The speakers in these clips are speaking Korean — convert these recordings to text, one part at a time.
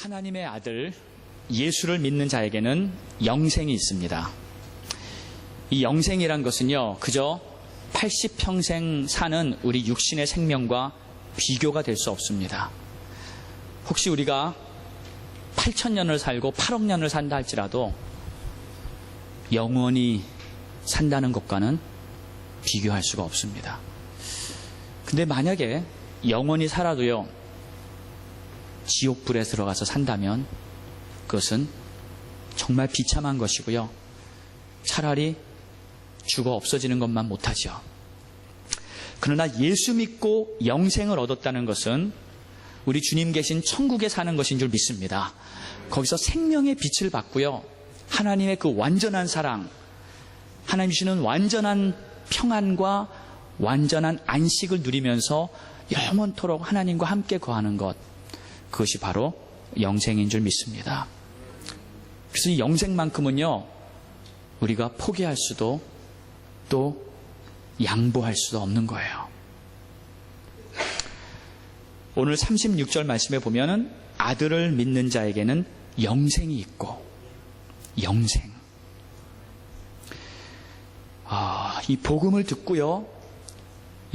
하나님의 아들 예수를 믿는 자에게는 영생이 있습니다. 이 영생이란 것은요, 그저 80평생 사는 우리 육신의 생명과 비교가 될 수 없습니다. 혹시 우리가 8,000년을 살고 8억 년을 산다 할지라도 영원히 산다는 것과는 비교할 수가 없습니다. 근데 만약에 영원히 살아도요, 지옥불에 들어가서 산다면 그것은 정말 비참한 것이고요. 차라리 죽어 없어지는 것만 못하죠. 그러나 예수 믿고 영생을 얻었다는 것은 우리 주님 계신 천국에 사는 것인 줄 믿습니다. 거기서 생명의 빛을 받고요, 하나님의 그 완전한 사랑, 하나님 주시는 완전한 평안과 완전한 안식을 누리면서 영원토록 하나님과 함께 거하는 것, 그것이 바로 영생인 줄 믿습니다. 그래서 이 영생만큼은요, 우리가 포기할 수도 또 양보할 수도 없는 거예요. 오늘 36절 말씀에 보면은 아들을 믿는 자에게는 영생이 있고, 영생. 이 복음을 듣고요,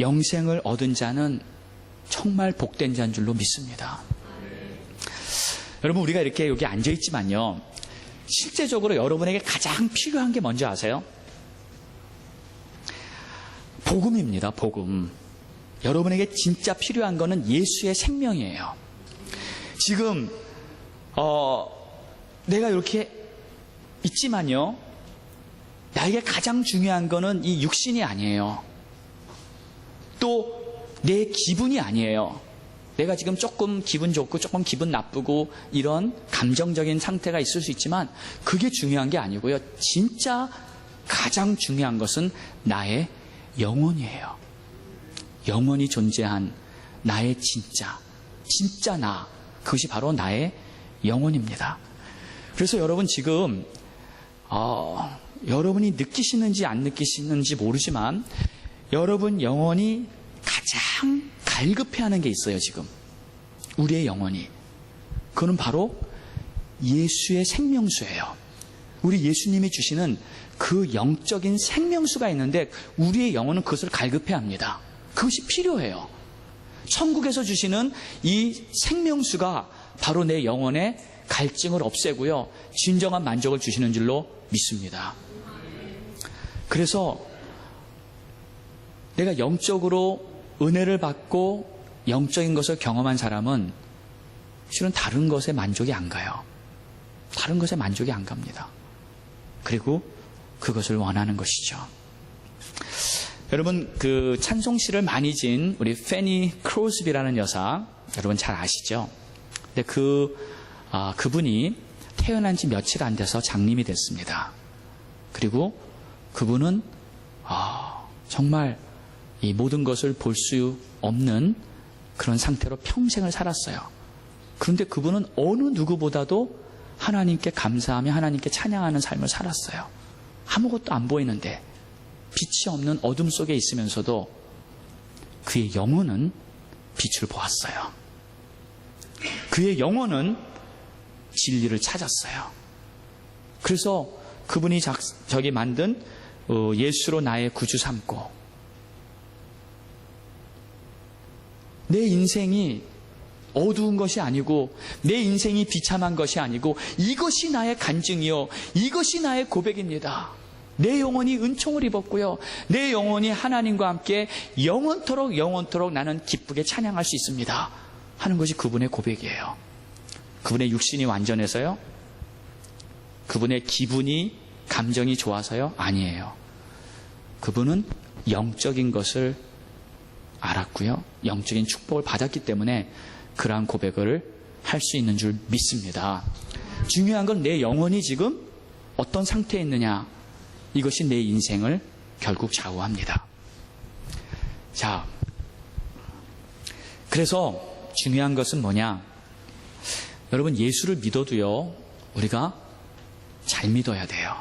영생을 얻은 자는 정말 복된 자인 줄로 믿습니다. 여러분, 우리가 이렇게 여기 앉아있지만요, 실제적으로 여러분에게 가장 필요한 게 뭔지 아세요? 복음입니다. 복음. 여러분에게 진짜 필요한 거는 예수의 생명이에요. 지금 내가 이렇게 있지만요, 나에게 가장 중요한 거는 이 육신이 아니에요. 또 내 기분이 아니에요. 내가 지금 조금 기분 좋고 조금 기분 나쁘고 이런 감정적인 상태가 있을 수 있지만 그게 중요한 게 아니고요, 진짜 가장 중요한 것은 나의 영혼이에요. 영원히 존재한 나의 진짜 나, 그것이 바로 나의 영혼입니다. 그래서 여러분, 지금 여러분이 느끼시는지 안 느끼시는지 모르지만 여러분 영혼이 가장 갈급해하는 게 있어요. 지금 우리의 영혼이, 그거는 바로 예수의 생명수예요. 우리 예수님이 주시는 그 영적인 생명수가 있는데 우리의 영혼은 그것을 갈급해합니다. 그것이 필요해요. 천국에서 주시는 이 생명수가 바로 내 영혼의 갈증을 없애고요, 진정한 만족을 주시는 줄로 믿습니다. 그래서 내가 영적으로 은혜를 받고 영적인 것을 경험한 사람은 실은 다른 것에 만족이 안 가요. 다른 것에 만족이 안 갑니다. 그리고 그것을 원하는 것이죠. 여러분, 그 찬송시를 많이 지은 우리 페니 크로스비라는 여사, 여러분 잘 아시죠? 근데 그분이 태어난 지 며칠 안 돼서 장님이 됐습니다. 그리고 그분은 정말 이 모든 것을 볼 수 없는 그런 상태로 평생을 살았어요. 그런데 그분은 어느 누구보다도 하나님께 감사하며 하나님께 찬양하는 삶을 살았어요. 아무것도 안 보이는데, 빛이 없는 어둠 속에 있으면서도 그의 영혼은 빛을 보았어요. 그의 영혼은 진리를 찾았어요. 그래서 그분이 저기 만든 예수로 나의 구주 삼고, 내 인생이 어두운 것이 아니고 내 인생이 비참한 것이 아니고 이것이 나의 간증이요, 이것이 나의 고백입니다. 내 영혼이 은총을 입었고요, 내 영혼이 하나님과 함께 영원토록 나는 기쁘게 찬양할 수 있습니다 하는 것이 그분의 고백이에요. 그분의 육신이 완전해서요, 그분의 기분이 감정이 좋아서요, 아니에요. 그분은 영적인 것을 알았고요, 영적인 축복을 받았기 때문에 그러한 고백을 할 수 있는 줄 믿습니다. 중요한 건 내 영혼이 지금 어떤 상태에 있느냐, 이것이 내 인생을 결국 좌우합니다. 자, 그래서 중요한 것은 뭐냐? 여러분, 예수를 믿어도요, 우리가 잘 믿어야 돼요.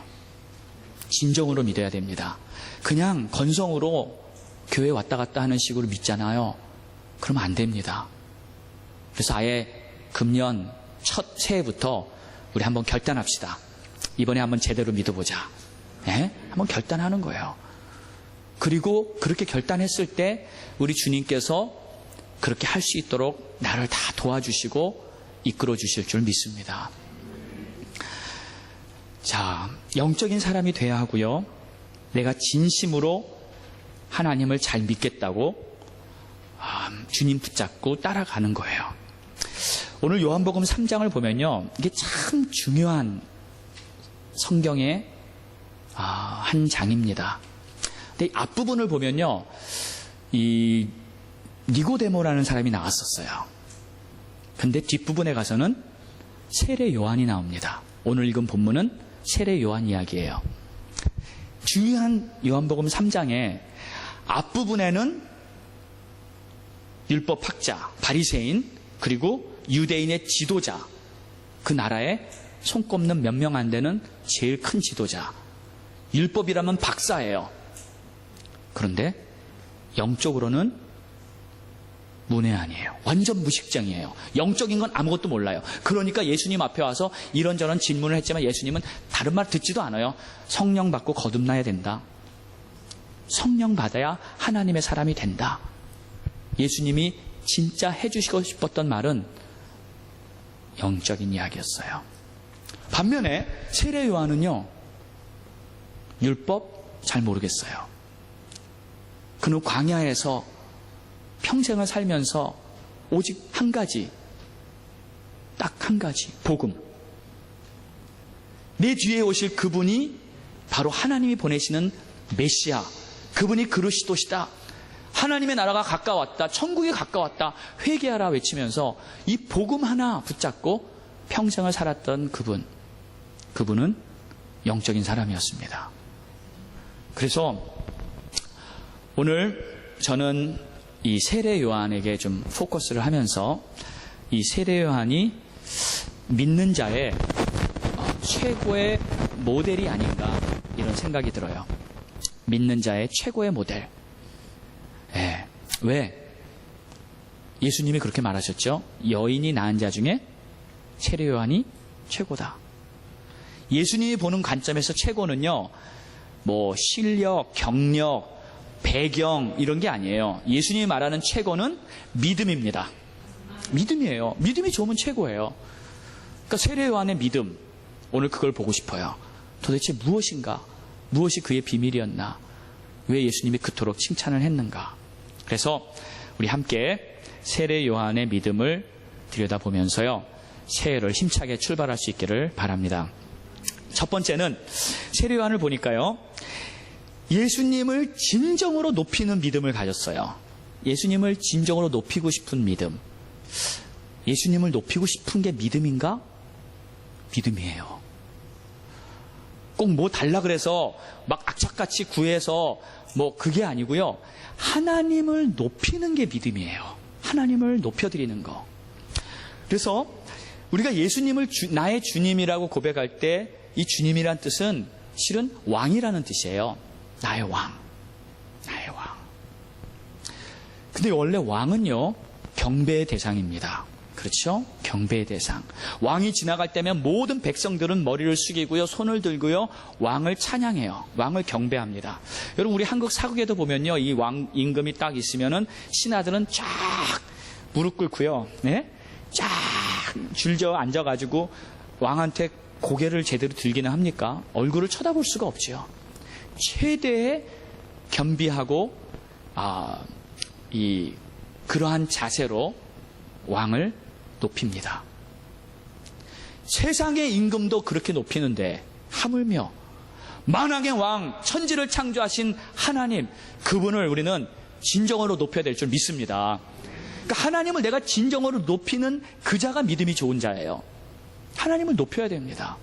진정으로 믿어야 됩니다. 그냥 건성으로 교회 왔다 갔다 하는 식으로 믿잖아요. 그러면 안 됩니다. 그래서 아예 금년 첫 새해부터 우리 한번 결단합시다. 이번에 한번 제대로 믿어보자. 예? 한번 결단하는 거예요. 그리고 그렇게 결단했을 때 우리 주님께서 그렇게 할 수 있도록 나를 다 도와주시고 이끌어 주실 줄 믿습니다. 자, 영적인 사람이 돼야 하고요. 내가 진심으로 하나님을 잘 믿겠다고 주님 붙잡고 따라가는 거예요. 오늘 요한복음 3장을 보면요, 이게 참 중요한 성경의 한 장입니다. 근데 앞부분을 보면요, 이 니고데모라는 사람이 나왔었어요. 근데 뒷부분에 가서는 세례 요한이 나옵니다. 오늘 읽은 본문은 세례 요한 이야기예요. 중요한 요한복음 3장에 앞부분에는 율법학자, 바리새인, 그리고 유대인의 지도자, 그 나라에 손꼽는 몇 명 안 되는 제일 큰 지도자, 율법이라면 박사예요. 그런데 영적으로는 문외한이에요. 완전 무식쟁이에요. 영적인 건 아무것도 몰라요. 그러니까 예수님 앞에 와서 이런저런 질문을 했지만 예수님은 다른 말 듣지도 않아요. 성령 받고 거듭나야 된다. 성령 받아야 하나님의 사람이 된다. 예수님이 진짜 해주시고 싶었던 말은 영적인 이야기였어요. 반면에 세례 요한은요, 율법 잘 모르겠어요. 그는 광야에서 평생을 살면서 오직 한 가지, 딱 한 가지, 복음. 내 뒤에 오실 그분이 바로 하나님이 보내시는 메시아, 그분이 그리스도시다. 하나님의 나라가 가까웠다. 천국이 가까웠다. 회개하라 외치면서 이 복음 하나 붙잡고 평생을 살았던 그분은 영적인 사람이었습니다. 그래서 오늘 저는 이 세례 요한에게 좀 포커스를 하면서 이 세례 요한이 믿는 자의 최고의 모델이 아닌가 이런 생각이 들어요. 믿는 자의 최고의 모델. 예. 왜? 예수님이 그렇게 말하셨죠. 여인이 낳은 자 중에 세례 요한이 최고다. 예수님이 보는 관점에서 최고는요, 뭐 실력, 경력, 배경 이런 게 아니에요. 예수님이 말하는 최고는 믿음입니다. 믿음이에요. 믿음이 좋으면 최고예요. 그러니까 세례 요한의 믿음, 오늘 그걸 보고 싶어요. 도대체 무엇인가? 무엇이 그의 비밀이었나? 왜 예수님이 그토록 칭찬을 했는가? 그래서 우리 함께 세례 요한의 믿음을 들여다보면서요, 새해를 힘차게 출발할 수 있기를 바랍니다. 첫 번째는 세례 요한을 보니까요, 예수님을 진정으로 높이는 믿음을 가졌어요. 예수님을 진정으로 높이고 싶은 믿음. 예수님을 높이고 싶은 게 믿음인가? 믿음이에요. 꼭 뭐 달라 그래서 막 악착같이 구해서 뭐 그게 아니고요. 하나님을 높이는 게 믿음이에요. 하나님을 높여드리는 거. 그래서 우리가 예수님을 나의 주님이라고 고백할 때 이 주님이란 뜻은 실은 왕이라는 뜻이에요. 나의 왕. 나의 왕. 근데 원래 왕은요, 경배의 대상입니다. 그렇죠? 경배의 대상. 왕이 지나갈 때면 모든 백성들은 머리를 숙이고요, 손을 들고요, 왕을 찬양해요. 왕을 경배합니다. 여러분, 우리 한국 사극에도 보면요, 이 왕 임금이 딱 있으면은 신하들은 쫙 무릎 꿇고요, 네? 쫙 줄져 앉아가지고 왕한테 고개를 제대로 들기는 합니까? 얼굴을 쳐다볼 수가 없죠. 최대의 겸비하고 그러한 자세로 왕을 높입니다. 세상의 임금도 그렇게 높이는데 하물며 만왕의 왕, 천지를 창조하신 하나님, 그분을 우리는 진정으로 높여야 될 줄 믿습니다. 그러니까 하나님을 내가 진정으로 높이는 그 자가 믿음이 좋은 자예요. 하나님을 높여야 됩니다.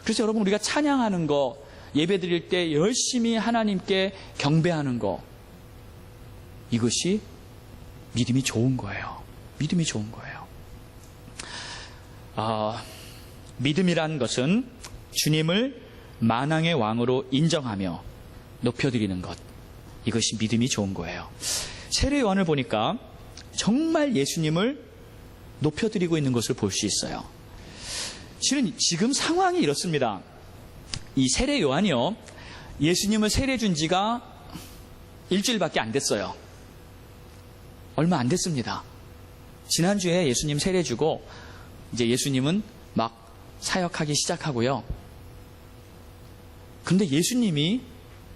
그래서 여러분, 우리가 찬양하는 거, 예배 드릴 때 열심히 하나님께 경배하는 거, 이것이 믿음이 좋은 거예요. 믿음이 좋은 거예요. 믿음이란 것은 주님을 만왕의 왕으로 인정하며 높여드리는 것, 이것이 믿음이 좋은 거예요. 세례 요한을 보니까 정말 예수님을 높여드리고 있는 것을 볼 수 있어요. 실은 지금 상황이 이렇습니다. 이 세례 요한이요, 예수님을 세례 준 지가 일주일밖에 안 됐어요. 얼마 안 됐습니다. 지난주에 예수님 세례 주고 이제 예수님은 막 사역하기 시작하고요. 그런데 예수님이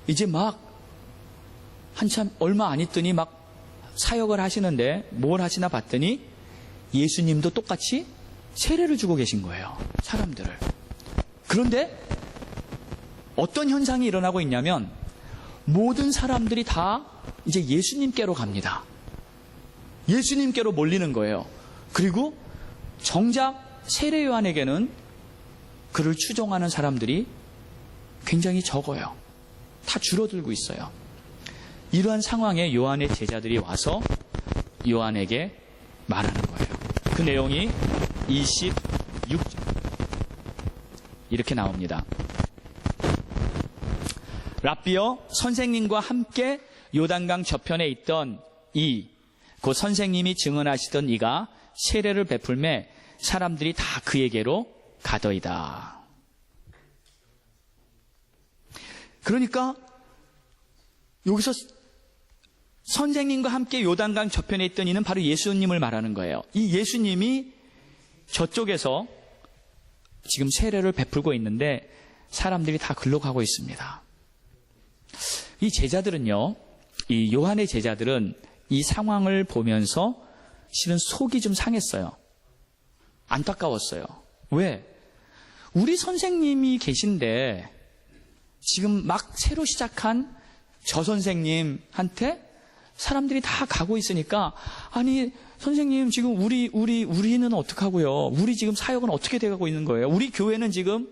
이제 막 한참 얼마 안 있더니 막 사역을 하시는데 뭘 하시나 봤더니 예수님도 똑같이 세례를 주고 계신 거예요. 사람들을. 그런데 어떤 현상이 일어나고 있냐면 모든 사람들이 다 이제 예수님께로 갑니다. 예수님께로 몰리는 거예요. 그리고 정작 세례 요한에게는 그를 추종하는 사람들이 굉장히 적어요. 다 줄어들고 있어요. 이러한 상황에 요한의 제자들이 와서 요한에게 말하는 거예요. 그 내용이 26절 이렇게 나옵니다. 랍비여, 선생님과 함께 요단강 저편에 있던 곧 선생님이 증언하시던 이가 세례를 베풀매 사람들이 다 그에게로 가더이다. 그러니까 여기서 선생님과 함께 요단강 저편에 있던 이는 바로 예수님을 말하는 거예요. 이 예수님이 저쪽에서 지금 세례를 베풀고 있는데 사람들이 다 글로 가고 있습니다. 이 제자들은요, 이 요한의 제자들은 이 상황을 보면서 실은 속이 좀 상했어요. 안타까웠어요. 왜? 우리 선생님이 계신데 지금 막 새로 시작한 저 선생님한테 사람들이 다 가고 있으니까, 아니 선생님 지금 우리는 어떡하고요? 우리 지금 사역은 어떻게 돼가고 있는 거예요? 우리 교회는 지금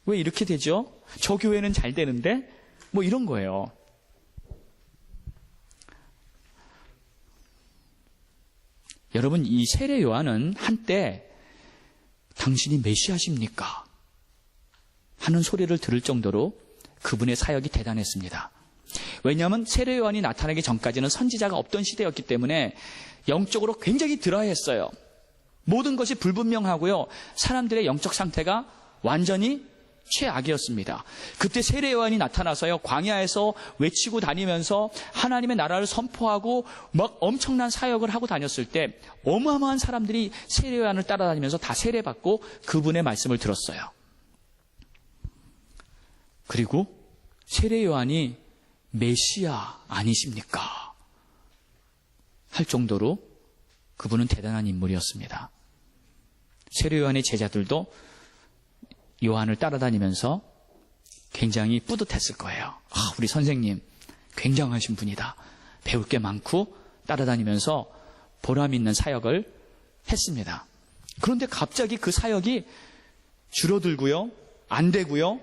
왜 이렇게 되죠? 저 교회는 잘 되는데? 뭐 이런 거예요. 여러분, 이 세례 요한은 한때 당신이 메시아십니까? 하는 소리를 들을 정도로 그분의 사역이 대단했습니다. 왜냐하면 세례 요한이 나타나기 전까지는 선지자가 없던 시대였기 때문에 영적으로 굉장히 드라이했어요. 모든 것이 불분명하고요. 사람들의 영적 상태가 완전히 최악이었습니다. 그때 세례 요한이 나타나서요, 광야에서 외치고 다니면서 하나님의 나라를 선포하고 막 엄청난 사역을 하고 다녔을 때 어마어마한 사람들이 세례 요한을 따라다니면서 다 세례받고 그분의 말씀을 들었어요. 그리고 세례 요한이 메시아 아니십니까? 할 정도로 그분은 대단한 인물이었습니다. 세례 요한의 제자들도 요한을 따라다니면서 굉장히 뿌듯했을 거예요. 우리 선생님 굉장하신 분이다. 배울 게 많고 따라다니면서 보람 있는 사역을 했습니다. 그런데 갑자기 그 사역이 줄어들고요, 안 되고요,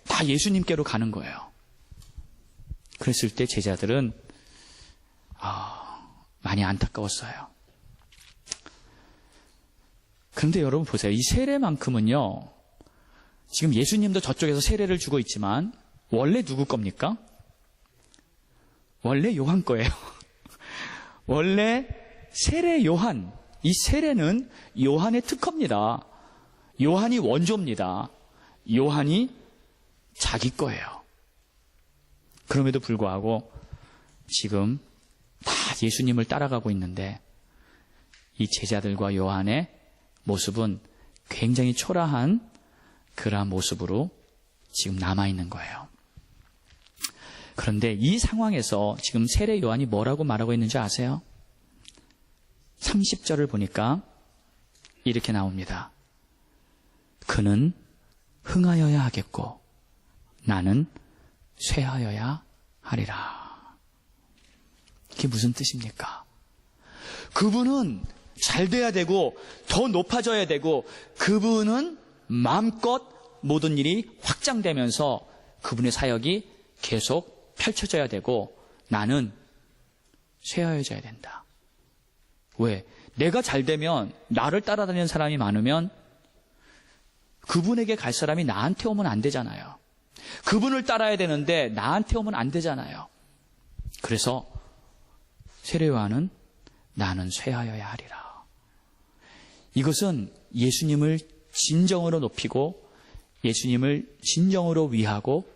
다 예수님께로 가는 거예요. 그랬을 때 제자들은 많이 안타까웠어요. 그런데 여러분 보세요. 이 세례만큼은요, 지금 예수님도 저쪽에서 세례를 주고 있지만 원래 누구 겁니까? 원래 요한 거예요. 원래 세례 요한, 이 세례는 요한의 특허입니다. 요한이 원조입니다. 요한이 자기 거예요. 그럼에도 불구하고 지금 다 예수님을 따라가고 있는데 이 제자들과 요한의 모습은 굉장히 초라한 그러한 모습으로 지금 남아있는 거예요. 그런데 이 상황에서 지금 세례 요한이 뭐라고 말하고 있는지 아세요? 30절을 보니까 이렇게 나옵니다. 그는 흥하여야 하겠고 나는 쇠하여야 하리라. 이게 무슨 뜻입니까? 그분은 잘 돼야 되고 더 높아져야 되고 그분은 마음껏 모든 일이 확장되면서 그분의 사역이 계속 펼쳐져야 되고 나는 쇠하여져야 된다. 왜? 내가 잘 되면, 나를 따라다니는 사람이 많으면 그분에게 갈 사람이 나한테 오면 안 되잖아요. 그분을 따라야 되는데 나한테 오면 안 되잖아요. 그래서 세례 요한은 나는 쇠하여야 하리라. 이것은 예수님을 진정으로 높이고 예수님을 진정으로 위하고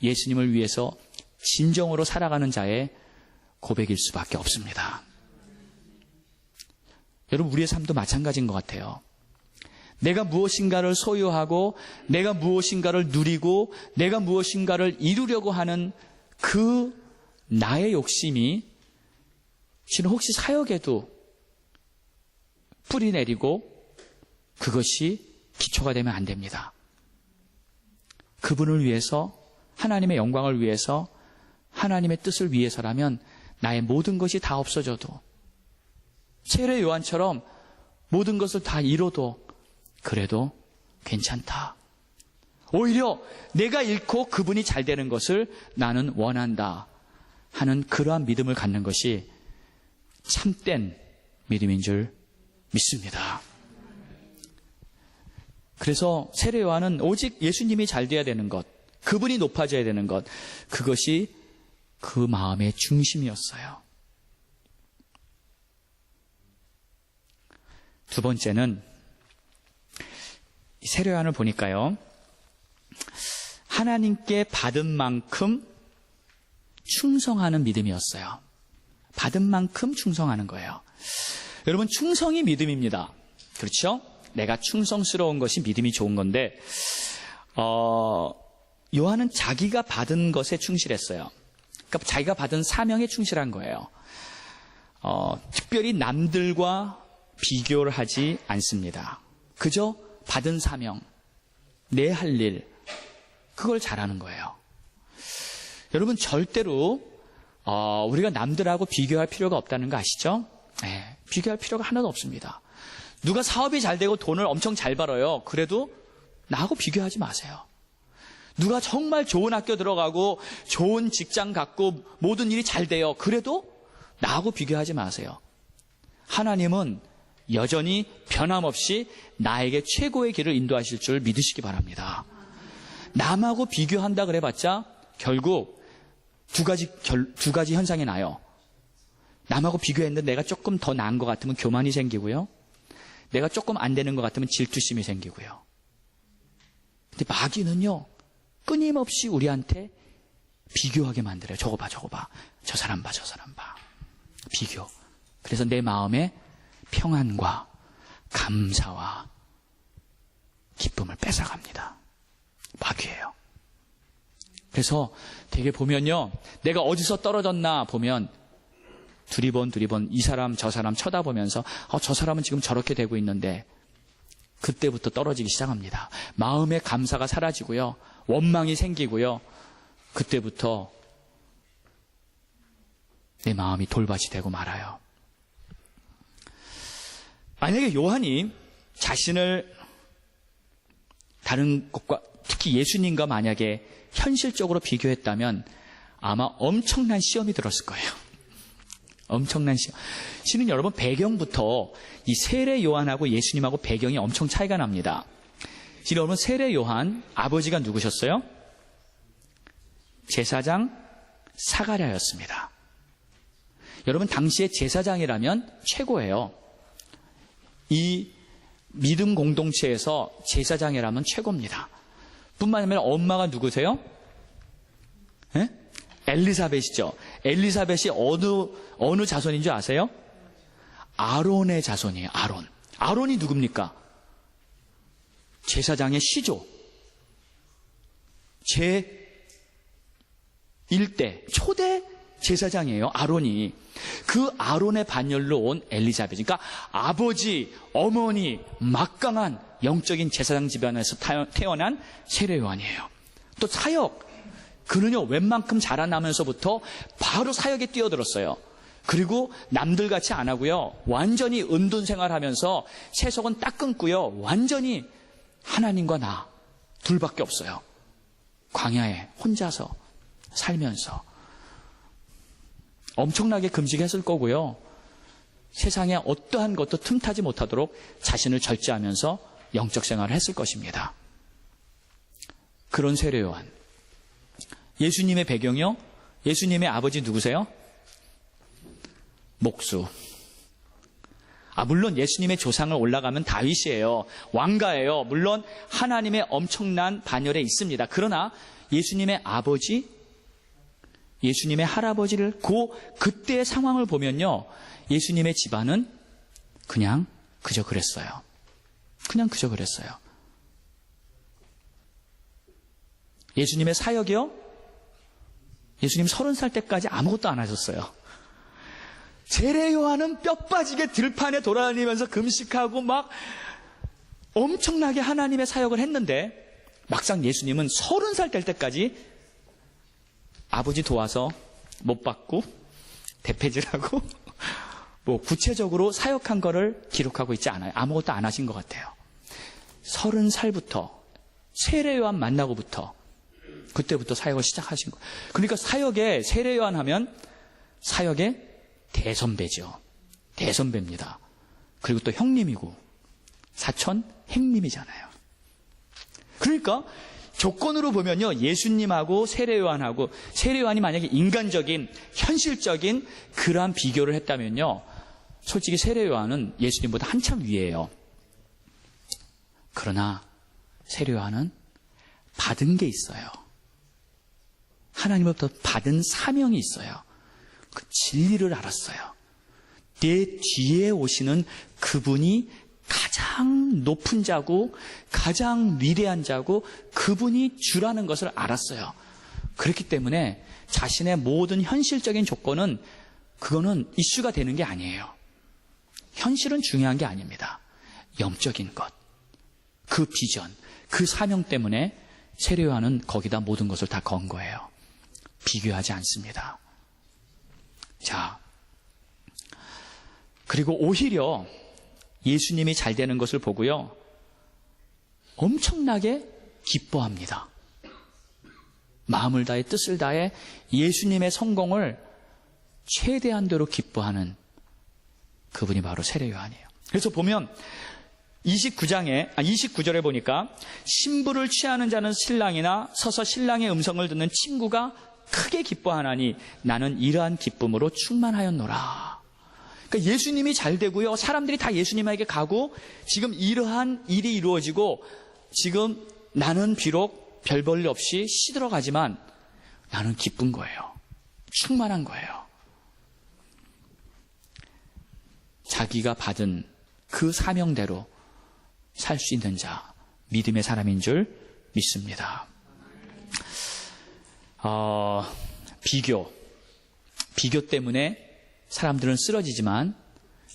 예수님을 위해서 진정으로 살아가는 자의 고백일 수밖에 없습니다. 여러분, 우리의 삶도 마찬가지인 것 같아요. 내가 무엇인가를 소유하고 내가 무엇인가를 누리고 내가 무엇인가를 이루려고 하는 그 나의 욕심이 지금 혹시 사역에도 뿌리 내리고 그것이 기초가 되면 안 됩니다. 그분을 위해서, 하나님의 영광을 위해서, 하나님의 뜻을 위해서라면 나의 모든 것이 다 없어져도, 세례 요한처럼 모든 것을 다 잃어도 그래도 괜찮다. 오히려 내가 잃고 그분이 잘 되는 것을 나는 원한다 하는 그러한 믿음을 갖는 것이 참된 믿음인 줄 믿습니다. 그래서 세례 요한은 오직 예수님이 잘 돼야 되는 것, 그분이 높아져야 되는 것, 그것이 그 마음의 중심이었어요. 두 번째는 세례 요한을 보니까요, 하나님께 받은 만큼 충성하는 믿음이었어요. 받은 만큼 충성하는 거예요. 여러분, 충성이 믿음입니다. 그렇죠? 내가 충성스러운 것이 믿음이 좋은 건데, 요한은 자기가 받은 것에 충실했어요. 그러니까 자기가 받은 사명에 충실한 거예요. 특별히 남들과 비교를 하지 않습니다. 그저 받은 사명, 내 할 일, 그걸 잘하는 거예요. 여러분, 절대로 우리가 남들하고 비교할 필요가 없다는 거 아시죠? 네, 비교할 필요가 하나도 없습니다. 누가 사업이 잘 되고 돈을 엄청 잘 벌어요. 그래도 나하고 비교하지 마세요. 누가 정말 좋은 학교 들어가고 좋은 직장 갖고 모든 일이 잘 돼요. 그래도 나하고 비교하지 마세요. 하나님은 여전히 변함없이 나에게 최고의 길을 인도하실 줄 믿으시기 바랍니다. 남하고 비교한다 그래봤자 결국 두 가지 현상이 나요. 남하고 비교했는데 내가 조금 더 나은 것 같으면 교만이 생기고요. 내가 조금 안 되는 것 같으면 질투심이 생기고요. 근데 마귀는요, 끊임없이 우리한테 비교하게 만들어요. 저거 봐, 저거 봐. 저 사람 봐, 저 사람 봐. 비교. 그래서 내 마음에 평안과 감사와 기쁨을 뺏어갑니다. 마귀예요. 그래서 되게 보면요, 내가 어디서 떨어졌나 보면 두리번 이 사람 저 사람 쳐다보면서 저 사람은 지금 저렇게 되고 있는데, 그때부터 떨어지기 시작합니다. 마음의 감사가 사라지고요, 원망이 생기고요, 그때부터 내 마음이 돌밭이 되고 말아요. 만약에 요한이 자신을 다른 것과, 특히 예수님과 만약에 현실적으로 비교했다면 아마 엄청난 시험이 들었을 거예요. 엄청난 시험. 실은 여러분, 배경부터 이 세례 요한하고 예수님하고 배경이 엄청 차이가 납니다. 실은 여러분, 세례 요한 아버지가 누구셨어요? 제사장 사가랴였습니다. 여러분, 당시에 제사장이라면 최고예요. 이 믿음 공동체에서 제사장이라면 최고입니다. 뿐만 아니라 엄마가 누구세요? 네? 엘리사벳이죠. 엘리사벳이 어느 자손인 줄 아세요? 아론의 자손이에요. 아론이 누굽니까? 제사장의 시조. 제1대 초대 제사장이에요. 아론이. 그 아론의 반열로 온 엘리사벳. 그러니까 아버지, 어머니 막강한 영적인 제사장 집안에서 태어난 세례 요한이에요. 또 사역. 그는요, 웬만큼 자라나면서부터 바로 사역에 뛰어들었어요. 그리고 남들같이 안 하고요, 완전히 은둔 생활하면서 세속은 딱 끊고요, 완전히 하나님과 나 둘밖에 없어요. 광야에 혼자서 살면서 엄청나게 금식했을 거고요, 세상에 어떠한 것도 틈타지 못하도록 자신을 절제하면서 영적 생활을 했을 것입니다. 그런 세례 요한. 예수님의 배경이요? 예수님의 아버지 누구세요? 목수. 물론 예수님의 조상을 올라가면 다윗이에요. 왕가예요. 물론 하나님의 엄청난 반열에 있습니다. 그러나 예수님의 아버지, 예수님의 할아버지를 그때의 상황을 보면요, 예수님의 집안은 그냥 그저 그랬어요. 그냥 그저 그랬어요. 예수님의 사역이요, 예수님 30살 때까지 아무것도 안 하셨어요. 제레 요한은 뼈 빠지게 들판에 돌아다니면서 금식하고 막 엄청나게 하나님의 사역을 했는데, 막상 예수님은 30살 될 때까지 아버지 도와서 못 받고 대패질하고 뭐 구체적으로 사역한 거를 기록하고 있지 않아요. 아무것도 안 하신 것 같아요. 30살부터 세례 요한 만나고부터 그때부터 사역을 시작하신 거예요. 그러니까 사역에, 세례 요한 하면 사역의 대선배죠. 대선배입니다. 그리고 또 형님이고 사촌 행님이잖아요. 그러니까 조건으로 보면요, 예수님하고 세례 요한하고, 세례 요한이 만약에 인간적인 현실적인 그러한 비교를 했다면요, 솔직히 세례 요한은 예수님보다 한참 위에요. 그러나 세례 요한은 받은 게 있어요. 하나님으로부터 받은 사명이 있어요. 그 진리를 알았어요. 내 뒤에 오시는 그분이 가장 높은 자고 가장 위대한 자고 그분이 주라는 것을 알았어요. 그렇기 때문에 자신의 모든 현실적인 조건은, 그거는 이슈가 되는 게 아니에요. 현실은 중요한 게 아닙니다. 영적인 것, 그 비전, 그 사명 때문에 세례 요한은 거기다 모든 것을 다 건 거예요. 비교하지 않습니다. 자, 그리고 오히려 예수님이 잘 되는 것을 보고요, 엄청나게 기뻐합니다. 마음을 다해 뜻을 다해 예수님의 성공을 최대한대로 기뻐하는 그분이 바로 세례 요한이에요. 그래서 보면 29절에 보니까 신부를 취하는 자는 신랑이나 서서 신랑의 음성을 듣는 친구가 크게 기뻐하나니 나는 이러한 기쁨으로 충만하였노라. 그러니까 예수님이 잘 되고요, 사람들이 다 예수님에게 가고 지금 이러한 일이 이루어지고, 지금 나는 비록 별 볼 일 없이 시들어가지만 나는 기쁜 거예요. 충만한 거예요. 자기가 받은 그 사명대로 살 수 있는 자, 믿음의 사람인 줄 믿습니다. 비교 때문에 사람들은 쓰러지지만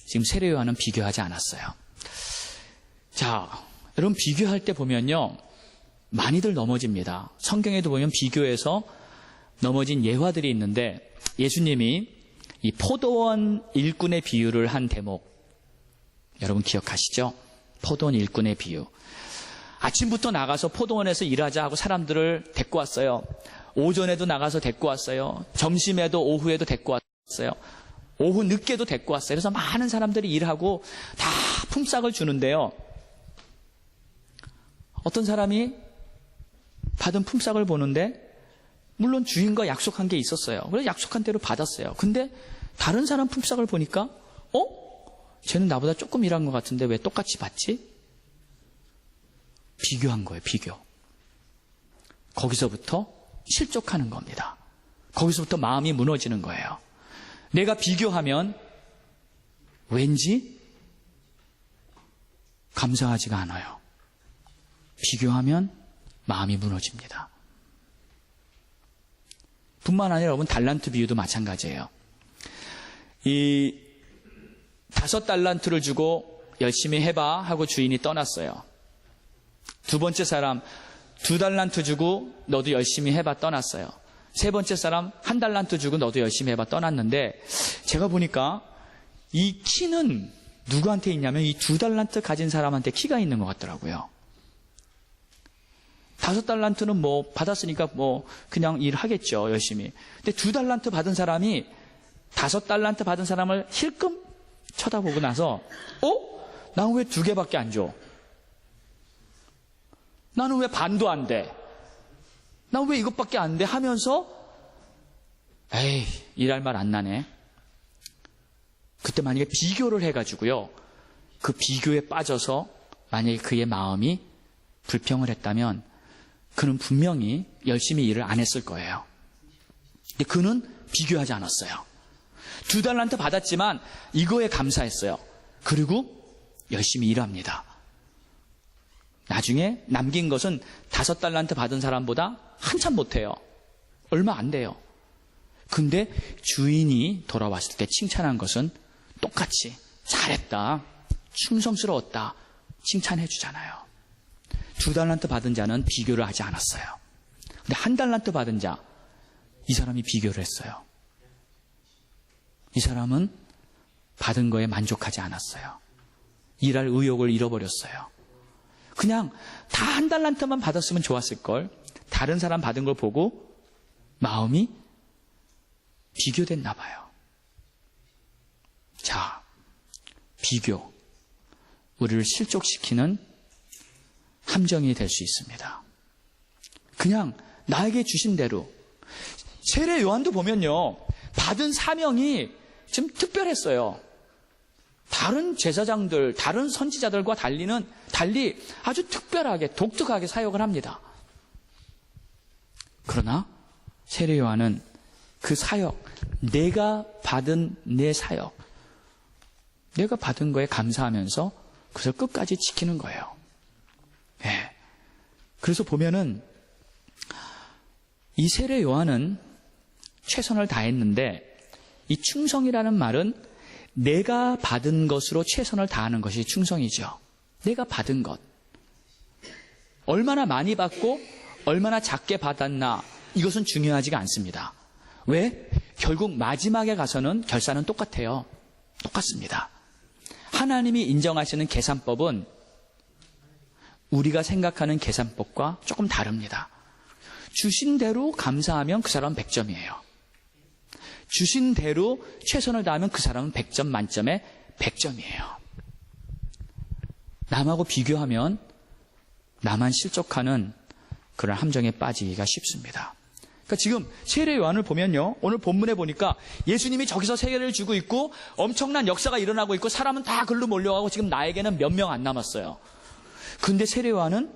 지금 세례 요한은 비교하지 않았어요. 자, 여러분, 비교할 때 보면요, 많이들 넘어집니다. 성경에도 보면 비교해서 넘어진 예화들이 있는데, 예수님이 이 포도원 일꾼의 비유를 한 대목 여러분 기억하시죠? 포도원 일꾼의 비유. 아침부터 나가서 포도원에서 일하자 하고 사람들을 데리고 왔어요. 오전에도 나가서 데리고 왔어요. 점심에도 오후에도 데리고 왔어요. 오후 늦게도 데리고 왔어요. 그래서 많은 사람들이 일하고 다 품삯을 주는데요, 어떤 사람이 받은 품삯을 보는데, 물론 주인과 약속한 게 있었어요. 그래서 약속한 대로 받았어요. 근데 다른 사람 품삯을 보니까 쟤는 나보다 조금 일한 것 같은데 왜 똑같이 받지? 비교한 거예요. 비교. 거기서부터 실족하는 겁니다. 거기서부터 마음이 무너지는 거예요. 내가 비교하면 왠지 감사하지가 않아요. 비교하면 마음이 무너집니다. 뿐만 아니라 여러분, 달란트 비유도 마찬가지예요. 이 5달란트를 주고 열심히 해봐 하고 주인이 떠났어요. 두 번째 사람 2달란트 주고 너도 열심히 해봐 떠났어요. 세 번째 사람 1달란트 주고 너도 열심히 해봐 떠났는데, 제가 보니까 이 키는 누구한테 있냐면 이 2달란트 가진 사람한테 키가 있는 것 같더라고요. 5달란트는 뭐 받았으니까 뭐 그냥 일하겠죠, 열심히. 근데 2달란트 받은 사람이 5달란트 받은 사람을 힐끔 쳐다보고 나서 난 왜 2개밖에 안 줘? 나는 왜 반도 안 돼? 난 왜 이것밖에 안 돼? 하면서 에이, 일할 말 안 나네. 그때 만약에 비교를 해가지고요, 그 비교에 빠져서 만약에 그의 마음이 불평을 했다면 그는 분명히 열심히 일을 안 했을 거예요. 근데 그는 비교하지 않았어요. 2달란트 받았지만 이거에 감사했어요. 그리고 열심히 일합니다. 나중에 남긴 것은 5달란트 받은 사람보다 한참 못해요. 얼마 안 돼요. 근데 주인이 돌아왔을 때 칭찬한 것은 똑같이 잘했다, 충성스러웠다 칭찬해 주잖아요. 2달란트 받은 자는 비교를 하지 않았어요. 근데 1달란트 받은 자, 이 사람이 비교를 했어요. 이 사람은 받은 거에 만족하지 않았어요. 일할 의욕을 잃어버렸어요. 그냥 다 1달란트만 받았으면 좋았을걸. 다른 사람 받은 걸 보고 마음이 비교됐나 봐요. 자, 비교. 우리를 실족시키는 함정이 될 수 있습니다. 그냥 나에게 주신 대로. 세례 요한도 보면요, 받은 사명이 좀 특별했어요. 다른 제사장들, 다른 선지자들과 달리 아주 특별하게, 독특하게 사역을 합니다. 그러나 세례 요한은 그 사역, 내가 받은 내 사역, 내가 받은 거에 감사하면서 그것을 끝까지 지키는 거예요. 네. 그래서 보면은 이 세례 요한은 최선을 다했는데, 이 충성이라는 말은 내가 받은 것으로 최선을 다하는 것이 충성이죠. 내가 받은 것. 얼마나 많이 받고 얼마나 작게 받았나, 이것은 중요하지가 않습니다. 왜? 결국 마지막에 가서는 결산은 똑같아요. 똑같습니다. 하나님이 인정하시는 계산법은 우리가 생각하는 계산법과 조금 다릅니다. 주신 대로 감사하면 그 사람은 100점이에요. 주신 대로 최선을 다하면 그 사람은 100점 만점에 100점이에요. 남하고 비교하면 나만 실족하는 그런 함정에 빠지기가 쉽습니다. 그러니까 지금 세례 요한을 보면요, 오늘 본문에 보니까 예수님이 저기서 세례를 주고 있고 엄청난 역사가 일어나고 있고 사람은 다 글로 몰려가고 지금 나에게는 몇 명 안 남았어요. 근데 세례 요한은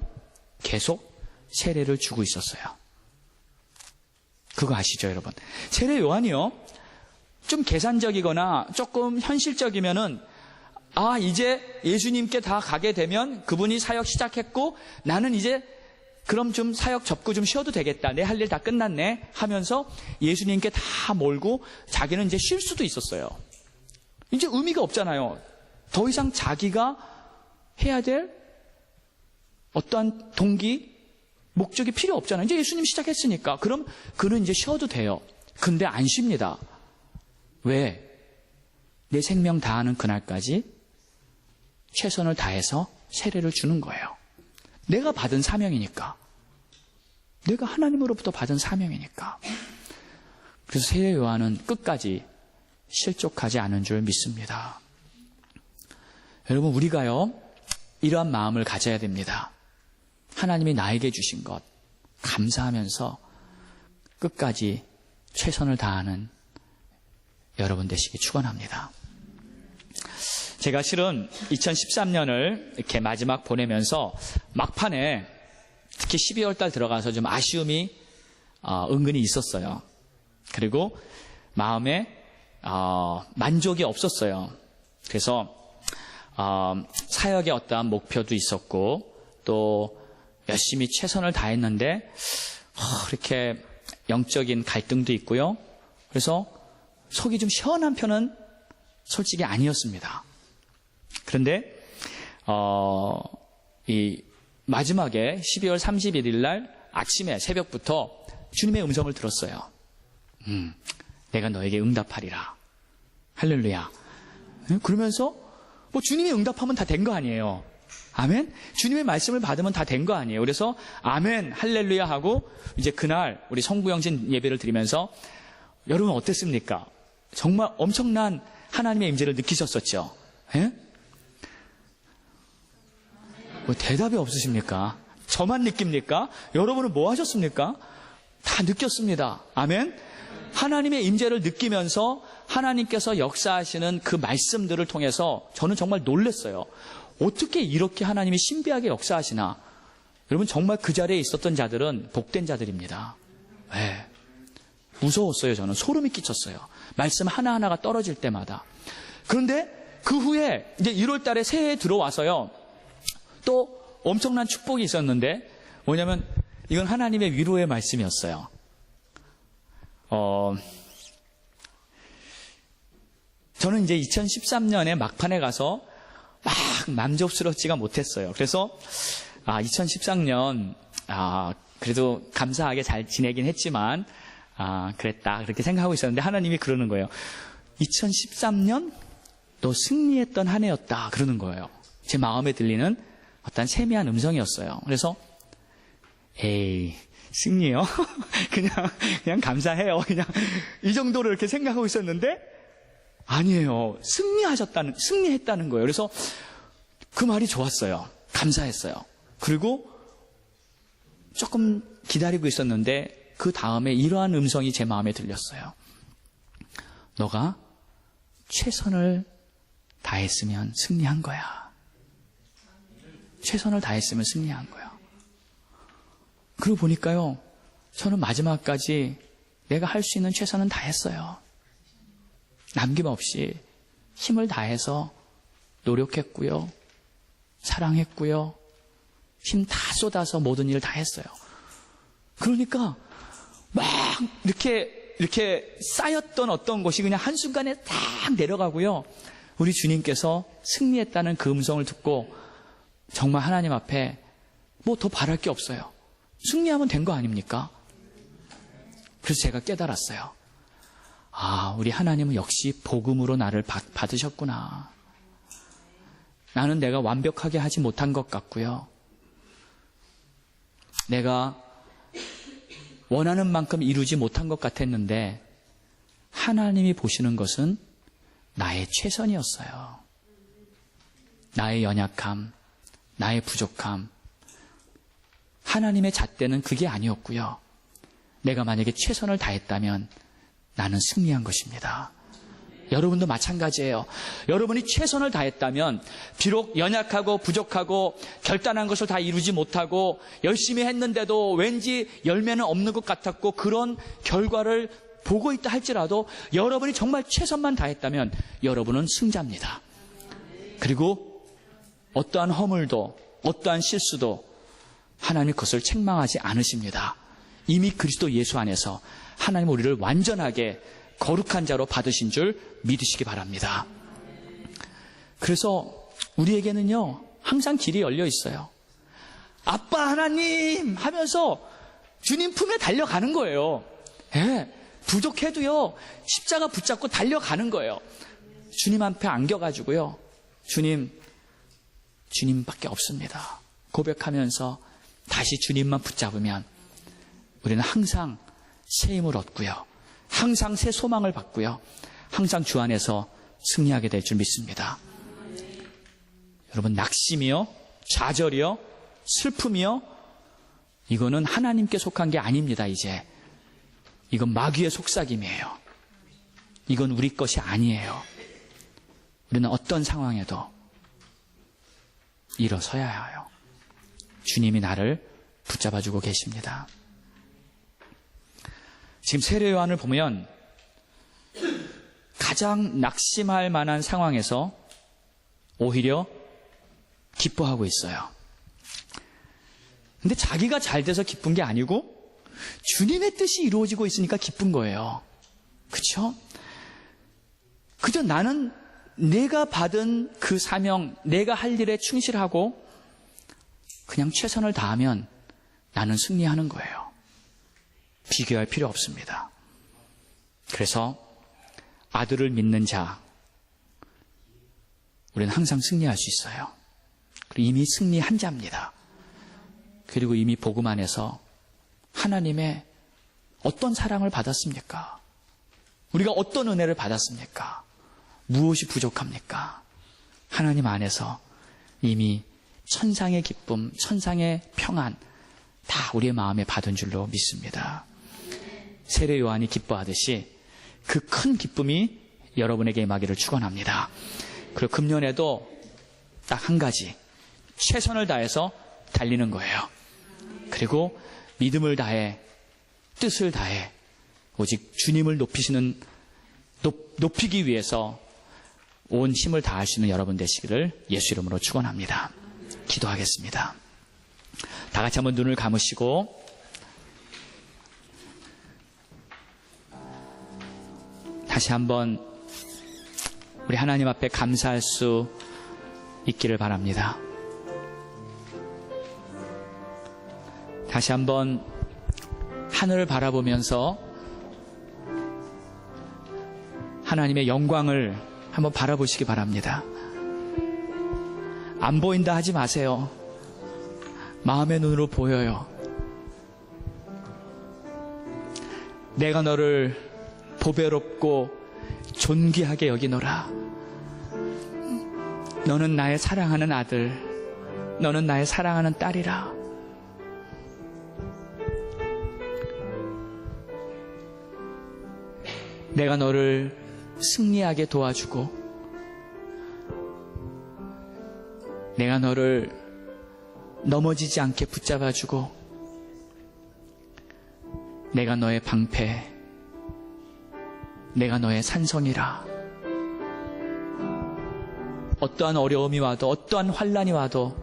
계속 세례를 주고 있었어요. 그거 아시죠, 여러분? 세례 요한이요, 좀 계산적이거나 조금 현실적이면은, 이제 예수님께 다 가게 되면 그분이 사역 시작했고 나는 이제 그럼 좀 사역 접고 좀 쉬어도 되겠다, 내 할 일 다 끝났네 하면서 예수님께 다 몰고 자기는 이제 쉴 수도 있었어요. 이제 의미가 없잖아요. 더 이상 자기가 해야 될 어떠한 동기, 목적이 필요 없잖아요. 이제 예수님 시작했으니까. 그럼 그는 이제 쉬어도 돼요. 근데 안 쉽니다. 왜? 내 생명 다하는 그날까지 최선을 다해서 세례를 주는 거예요. 내가 받은 사명이니까. 내가 하나님으로부터 받은 사명이니까. 그래서 세례 요한은 끝까지 실족하지 않은 줄 믿습니다. 여러분, 우리가요, 이러한 마음을 가져야 됩니다. 하나님이 나에게 주신 것 감사하면서 끝까지 최선을 다하는 여러분 되시기 축원합니다. 제가 실은 2013년을 이렇게 마지막 보내면서 막판에 특히 12월 달 들어가서 좀 아쉬움이 은근히 있었어요. 그리고 마음에 만족이 없었어요. 그래서 사역의 어떠한 목표도 있었고 또 열심히 최선을 다했는데 이렇게 영적인 갈등도 있고요. 그래서 속이 좀 시원한 편은 솔직히 아니었습니다. 그런데 이 마지막에 12월 31일 날 아침에 새벽부터 주님의 음성을 들었어요. 내가 너에게 응답하리라. 할렐루야. 그러면서 뭐 주님이 응답하면 다 된 거 아니에요. 아멘? 주님의 말씀을 받으면 다 된 거 아니에요. 그래서 아멘, 할렐루야 하고 이제 그날 우리 성부영신 예배를 드리면서 여러분 어땠습니까? 정말 엄청난 하나님의 임재를 느끼셨었죠? 예? 뭐 대답이 없으십니까? 저만 느낍니까? 여러분은 뭐 하셨습니까? 다 느꼈습니다. 아멘? 하나님의 임재를 느끼면서 하나님께서 역사하시는 그 말씀들을 통해서 저는 정말 놀랐어요. 어떻게 이렇게 하나님이 신비하게 역사하시나. 여러분, 정말 그 자리에 있었던 자들은 복된 자들입니다. 네. 무서웠어요. 저는 소름이 끼쳤어요. 말씀 하나하나가 떨어질 때마다. 그런데 그 후에 이제 1월 달에 새해에 들어와서요, 또 엄청난 축복이 있었는데, 뭐냐면 이건 하나님의 위로의 말씀이었어요. 저는 이제 2013년에 막판에 가서 막 만족스럽지가 못했어요. 그래서 2013년 그래도 감사하게 잘 지내긴 했지만 그랬다 그렇게 생각하고 있었는데, 하나님이 그러는 거예요. 2013년 너 승리했던 한 해였다 그러는 거예요. 제 마음에 들리는 어떤 세미한 음성이었어요. 그래서 에이, 승리요? 그냥 감사해요. 그냥 이 정도로 이렇게 생각하고 있었는데, 아니에요. 승리했다는 거예요. 그래서 그 말이 좋았어요. 감사했어요. 그리고 조금 기다리고 있었는데, 그 다음에 이러한 음성이 제 마음에 들렸어요. 너가 최선을 다했으면 승리한 거야. 최선을 다했으면 승리한 거야. 그러고 보니까요, 저는 마지막까지 내가 할 수 있는 최선은 다했어요. 남김없이 힘을 다해서 노력했고요, 사랑했고요, 힘 다 쏟아서 모든 일을 다 했어요. 그러니까 막 이렇게 쌓였던 어떤 것이 그냥 한순간에 딱 내려가고요, 우리 주님께서 승리했다는 그 음성을 듣고 정말 하나님 앞에 뭐 더 바랄 게 없어요. 승리하면 된 거 아닙니까? 그래서 제가 깨달았어요. 우리 하나님은 역시 복음으로 나를 받으셨구나. 나는 내가 완벽하게 하지 못한 것 같고요, 내가 원하는 만큼 이루지 못한 것 같았는데, 하나님이 보시는 것은 나의 최선이었어요. 나의 연약함, 나의 부족함, 하나님의 잣대는 그게 아니었고요, 내가 만약에 최선을 다했다면 나는 승리한 것입니다. 여러분도 마찬가지예요. 여러분이 최선을 다했다면, 비록 연약하고 부족하고 결단한 것을 다 이루지 못하고 열심히 했는데도 왠지 열매는 없는 것 같았고 그런 결과를 보고 있다 할지라도, 여러분이 정말 최선만 다했다면 여러분은 승자입니다. 그리고 어떠한 허물도 어떠한 실수도 하나님이 그것을 책망하지 않으십니다. 이미 그리스도 예수 안에서 하나님 우리를 완전하게 거룩한 자로 받으신 줄 믿으시기 바랍니다. 그래서 우리에게는요, 항상 길이 열려 있어요. 아빠 하나님 하면서 주님 품에 달려가는 거예요. 예, 부족해도요, 십자가 붙잡고 달려가는 거예요. 주님 앞에 안겨가지고요, 주님밖에 없습니다 고백하면서 다시 주님만 붙잡으면 우리는 항상 새 힘을 얻고요, 항상 새 소망을 받고요, 항상 주 안에서 승리하게 될 줄 믿습니다. 여러분, 낙심이요, 좌절이요, 슬픔이요, 이거는 하나님께 속한 게 아닙니다. 이건 마귀의 속삭임이에요. 이건 우리 것이 아니에요. 우리는 어떤 상황에도 일어서야 해요. 주님이 나를 붙잡아주고 계십니다. 지금 세례 요한을 보면 가장 낙심할 만한 상황에서 오히려 기뻐하고 있어요. 근데 자기가 잘 돼서 기쁜 게 아니고 주님의 뜻이 이루어지고 있으니까 기쁜 거예요. 그렇죠? 그저 나는 내가 받은 그 사명, 내가 할 일에 충실하고 그냥 최선을 다하면 나는 승리하는 거예요. 비교할 필요 없습니다. 그래서 아들을 믿는 자, 우리는 항상 승리할 수 있어요. 그리고 이미 승리한 자입니다. 그리고 이미 복음 안에서 하나님의 어떤 사랑을 받았습니까? 우리가 어떤 은혜를 받았습니까? 무엇이 부족합니까? 하나님 안에서 이미 천상의 기쁨, 천상의 평안 다 우리의 마음에 받은 줄로 믿습니다. 세례 요한이 기뻐하듯이 그 큰 기쁨이 여러분에게 임하기를 축원합니다. 그리고 금년에도 딱 한 가지, 최선을 다해서 달리는 거예요. 그리고 믿음을 다해, 뜻을 다해 오직 주님을 높이기 위해서 온 힘을 다할 수 있는 여러분 되시기를 예수 이름으로 축원합니다. 기도하겠습니다. 다 같이 한번 눈을 감으시고 다시 한번 우리 하나님 앞에 감사할 수 있기를 바랍니다. 다시 한번 하늘을 바라보면서 하나님의 영광을 한번 바라보시기 바랍니다. 안 보인다 하지 마세요. 마음의 눈으로 보여요. 내가 너를 보배롭고 존귀하게 여기노라. 너는 나의 사랑하는 아들, 너는 나의 사랑하는 딸이라. 내가 너를 승리하게 도와주고 내가 너를 넘어지지 않게 붙잡아주고 내가 너의 방패, 내가 너의 산성이라. 어떠한 어려움이 와도 어떠한 환난이 와도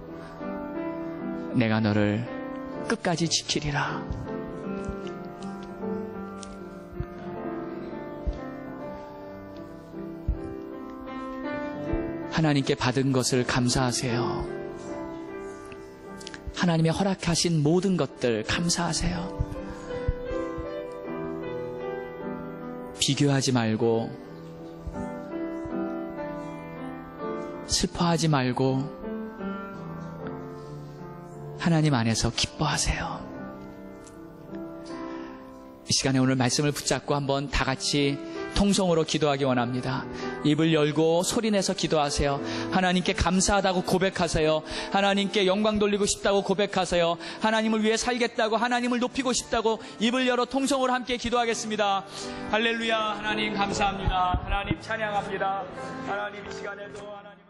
내가 너를 끝까지 지키리라. 하나님께 받은 것을 감사하세요. 하나님의 허락하신 모든 것들 감사하세요. 비교하지 말고 슬퍼하지 말고 하나님 안에서 기뻐하세요. 이 시간에 오늘 말씀을 붙잡고 한번 다 같이 통성으로 기도하기 원합니다. 입을 열고 소리내서 기도하세요. 하나님께 감사하다고 고백하세요. 하나님께 영광 돌리고 싶다고 고백하세요. 하나님을 위해 살겠다고, 하나님을 높이고 싶다고 입을 열어 통성으로 함께 기도하겠습니다. 할렐루야. 하나님 감사합니다. 하나님 찬양합니다. 하나님 이 시간에도 하나님